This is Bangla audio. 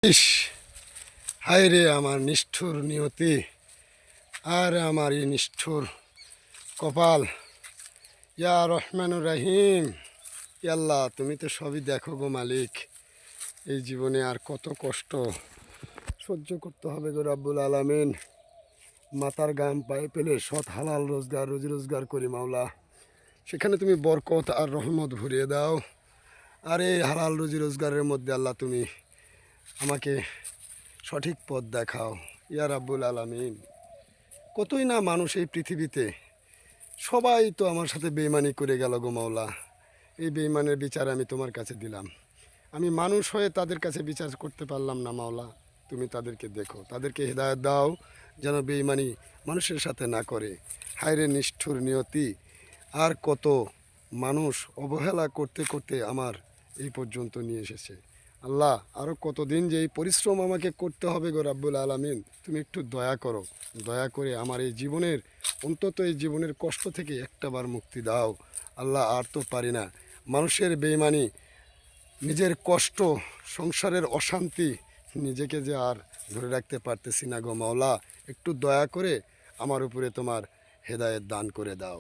ইস, হায় রে আমার নিষ্ঠুর নিয়তি, আর আমার এই নিষ্ঠুর কপাল। ইয়া রহমানুর রাহিম, ইয়া আল্লাহ, তুমি তো সবই দেখো গো মালিক। এই জীবনে আর কত কষ্ট সহ্য করতে হবে গো রাব্বুল আলামিন। মাথার গাম পায়ে পেলে সৎ হালাল রোজি রোজগার করি মাওলা, সেখানে তুমি বরকত আর রহমত ভরিয়ে দাও। আর এই হালাল রুজি রোজগারের মধ্যে আল্লাহ তুমি আমাকে সঠিক পথ দেখাও ইয়া রাব্বুল আলামিন। কতই না মানুষ এই পৃথিবীতে, সবাই তো আমার সাথে বেইমানি করে গেল গো মাওলা। এই বেইমানের বিচার আমি তোমার কাছে দিলাম। আমি মানুষ হয়ে তাদের কাছে বিচার করতে পারলাম না মাওলা। তুমি তাদেরকে দেখো, তাদেরকে হেদায়েত দাও যেন বেইমানি মানুষের সাথে না করে। হায়রে নিষ্ঠুর নিয়তি, আর কত মানুষ অবহেলা করতে করতে আমার এই পর্যন্ত নিয়ে এসেছে। আল্লাহ, আরও কতদিন যে এই পরিশ্রম আমাকে করতে হবে গো রাব্বুল আলামিন, তুমি একটু দয়া করো। দয়া করে আমার এই জীবনের, অন্তত এই জীবনের কষ্ট থেকে একটাবার মুক্তি দাও আল্লাহ। আর তো পারি না, মানুষের বেইমানি, নিজের কষ্ট, সংসারের অশান্তি, নিজেকে যে আর ধরে রাখতে পারতেছি না গো মাওলা। একটু দয়া করে আমার উপরে তোমার হেদায়েত দান করে দাও।